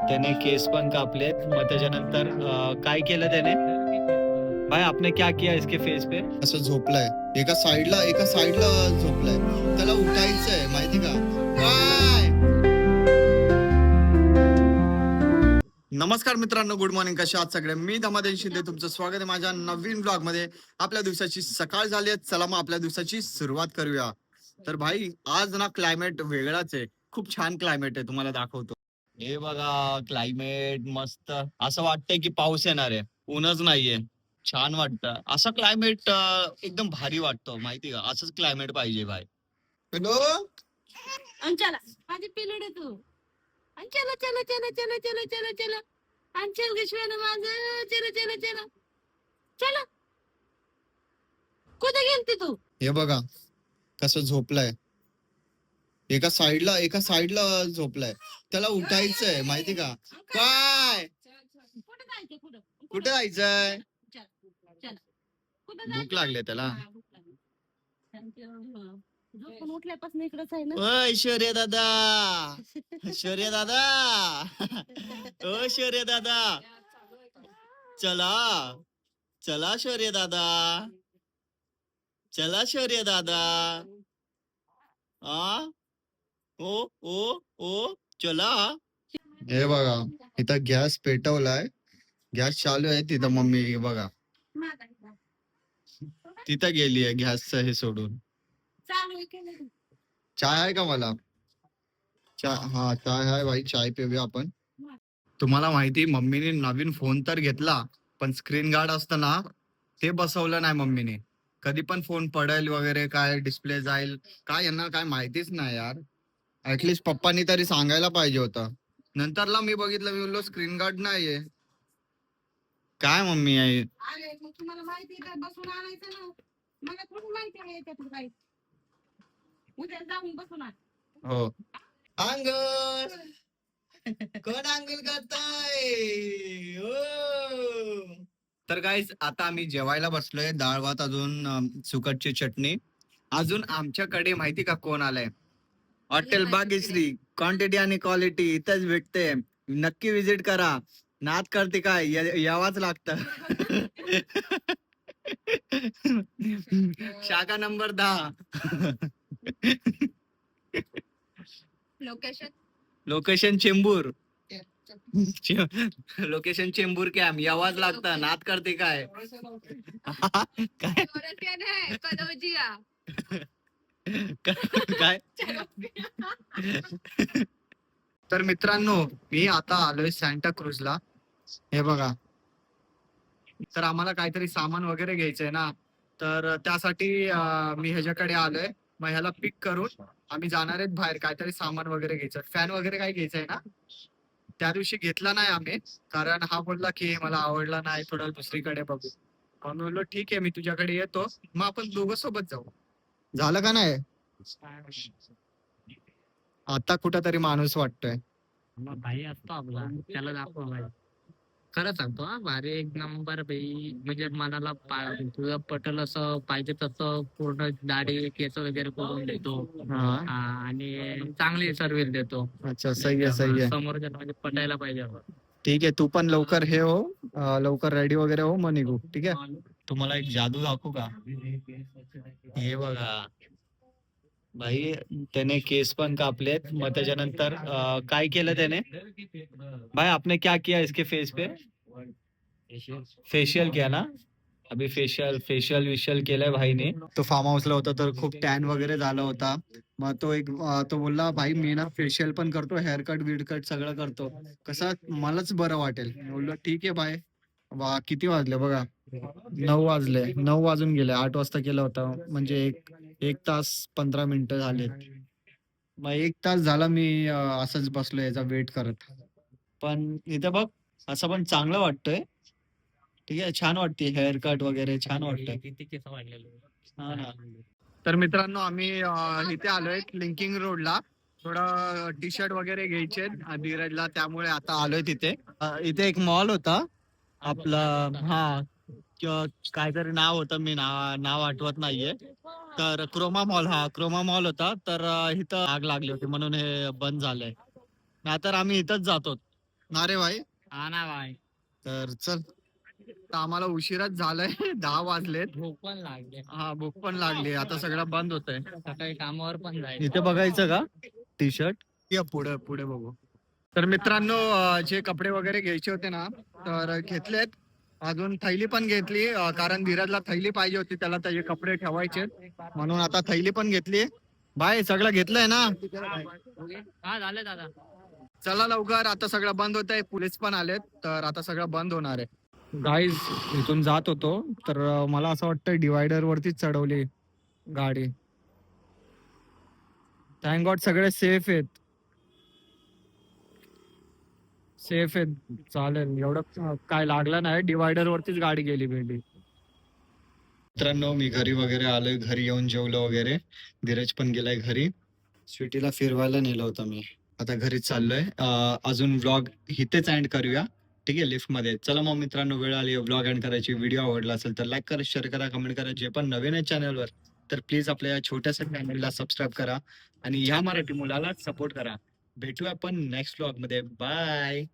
त्याने केस पण कापलेत. मग त्याच्यानंतर काय केलं त्याने? भाई आपने क्या किया इसके फेस पे? असं झोपलाय एका साइडला झोपलाय. त्याला उठायचंय माहिती का काय. नमस्कार मित्रांनो, गुड मॉर्निंग. कशा आहात सगळे? मी धमादेव शिंदे, तुमचं स्वागत आहे माझ्या नवीन ब्लॉग मध्ये. आपल्या दिवसाची सकाळ झाली आहे, चला मग आपल्या दिवसाची सुरुवात करूया. तर भाई आज ना क्लायमेट वेगळाच आहे, खूप छान क्लायमेट आहे, तुम्हाला दाखवतो. हे बघा क्लायमेट मस्त, असं वाटतंय की पाऊस येणार आहे. ऊनच नाहीये. छान वाटतं असं क्लायमेट, एकदम भारी वाटतं माहिती का. असंच क्लायमेट पाहिजे भाई. हॅलो, अंचला माझी पिलड आहे तू. अंचला चला चला चला चला चला चला. अंचल विश्वान माझं चला चला चला चला. कुठे गेलती तू? हे बघा कसं झोपलाय. एका साइडला झोपलाय. त्याला उठायचंय माहिती का काय. कुठे जायचं? कुठं कुठे जायचंय? चला चला. कुठं भूक लागली त्याला. झोपून उठल्यापासून इकडेच आहे ना. ओ ऐश्वर्या दादा, ऐश्वर्या दादा, ओ शौर्य दादा, चला चला शौर्य दादा, चला शौर्य दादा. आ ओ ओ ओ चला. हे बघा इथं गॅस पेटवलाय, गॅस चालू आहे. तिथं मम्मी हे बघा तिथं गेली आहे गॅसचं हे सोडून. चालू आहे की नाही? चाय आहे का मला? हा चाय आहे भाई, चाय पिऊया आपण. तुम्हाला माहिती मम्मीने नवीन फोन तर घेतला, पण स्क्रीन गार्ड असतं ना ते बसवलं नाही मम्मीने. कधी पण फोन पडेल वगैरे, काय डिस्प्ले जाईल काय, यांना काय माहितीच नाही यार. ऍटलीस्ट पप्पांनी तरी सांगायला पाहिजे होतं. नंतरला मी बघितलं, मी बोललो स्क्रीन गार्ड नाहीये. काय मम्मी आहे. अरे मग तुम्हाला माहिती आहे तर बसून आणायचं ना. मला थोडी माहिती आहे याच्यातलं काही. उद्या जाऊन बसून आण. हो. अंगल कोण अंगल करताय ओ? तर गाईज आता आम्ही जेवायला बसलोय. डाळ भात, अजून सुकटची चटणी. अजून आमच्याकडे माहिती का कोण आलंय? हॉटेल भाग्यश्री. क्वांटिटी आणि क्वालिटी इथंच भेटते, नक्की विजिट करा. नाद करते काय, यावाच लागतं. शाखा number 10. Location location Chembur. Location Chembur camp. यावाच लागतं, नाद करते काय. काय कदोजिया काय. तर मित्रांनो, मी आता आलोय सॅन्टा क्रूजला. हे बघा, तर आम्हाला काहीतरी सामान वगैरे घ्यायचंय ना, तर त्यासाठी मी ह्याच्याकडे आलोय. मग ह्याला पिक करून आम्ही जाणार आहेत बाहेर. काहीतरी सामान वगैरे घ्यायचं, फॅन वगैरे काही घ्यायचंय ना. त्या दिवशी घेतला नाही आम्ही, कारण हा बोलला की मला आवडला नाही, थोडं दुसरीकडे बघू. मग मी बोललो ठीक आहे, मी तुझ्याकडे येतो, मग आपण दोघं सोबत जाऊ. झालं का नाही? आता कुठं तरी माणूस वाटतोय. मग भाई असतो आपला, त्याला दाखव भाई. खरं सांगतो हा, भारी एक नंबर भाई. म्हणजे मनाला तुझं पटल असं पाहिजे तसं पूर्ण दाढी केस वगैरे करून देतो. हा. आणि चांगली सर्व्हिस देतो. अच्छा, सही आहे सही आहे. समोरच्या म्हणजे पटायला पाहिजे आपण. ठीक आहे, तू पण लवकर हे हो, लवकर रेडी वगैरे हो, मग निघू. ठीक आहे. तुम्हाला एक जादू दाखवू का? हे बघा भाई, त्याने केस पण कापलेत. मग त्याच्यानंतर काय केलं त्याने? भाई आपने क्या किया इसके फेस पे? फेशियल किया ना? अभी फेशियल विशियल केलंय भाईने. तो फार्म हाऊसला होता तर खूप टॅन वगैरे झाला होता. मग तो बोलला भाई मी ना फेशियल पण करतो, हेअर कट कट सगळं करतो, कसं मलाच बरं वाटेल. मी बोललो ठीक आहे बाय. किती वाजले बघा, 9 वाजले. 9 वाजून गेले. 8 वाजता केलं होतं, म्हणजे एक तास 15 मिनिटं झाले. मग 1 तास झाला मी असंच बसलो याचा वेट करत. पण इथं बघ, असं पण चांगलं वाटतंय. ठीक आहे, छान वाटते हेअर कट वगैरे, छान वाटतंय. किती केस वाढलेले. हा ना. तर मित्रांनो, आम्ही इथे आलोय लिंकिंग रोडला. थोडं टी शर्ट वगैरे घ्यायचे धीरजला, त्यामुळे आता आलोय तिथे. इथे एक मॉल होता आपलं, हा काहीतरी नाव होतं, मी नाव आठवत नाहीये. तर क्रोमा मॉल होता. तर इथं आग लागली होती म्हणून हे बंद झालंय. नाहीतर आम्ही इथंच जातो ना रे भाई. हा ना भाई. तर चल, तर आम्हाला उशिराच झालाय. 10 वाजलेत. भूक पण लागली. हा, भूक पण लागली. आता सगळं बंद होतंय. सकाळी कामावर पण जायचं. इथे बघायचं का टी शर्ट? या पुढे पुढे बघू. तर मित्रांनो, जे कपडे वगैरे घ्यायचे होते ना, तर घेतलेत. अजून थैली पण घेतली, कारण धीरजला थैली पाहिजे होती, त्याला त्याचे कपडे ठेवायचे, म्हणून आता थैली पण घेतली. बाय, सगळं घेतलंय ना? हा झाले दादा. चला लवकर, आता सगळं बंद होत आहे. पोलीस पण आलेत, तर आता सगळं बंद होणार आहे. गाईज, इथून जात होतो, तर मला असं वाटतं डिवायडर वरतीच चढवली गाडी. थँक गॉड सगळे सेफ आहेत. सेफ आहेत. चालेल, एवढं काय लागलं नाही. डिवायडर वरतीच गाडी गेली भेंडी. मित्रांनो, मी घरी वगैरे आलोय. घरी येऊन जेवलो वगैरे. धीरज पण गेलाय घरी. स्वीटीला फिरवायला नेलं होतं मी. आता घरीच चाललोय. अजून व्लॉग इथेच एंड करूया. ठीक आहे, लिफ्ट मध्ये. चला मग मित्रांनो, वेळ आली व्लॉग एंड करायची. व्हिडिओ आवडला असेल तर लाईक करा, शेअर करा, कमेंट करा. जे पण नवीन आहे चॅनलवर, तर प्लीज आपल्या या छोट्याशा चॅनलला सबस्क्राईब करा आणि ह्या मराठी मुलाला सपोर्ट करा. भेटूया आपण नेक्स्ट व्लॉग मध्ये. बाय.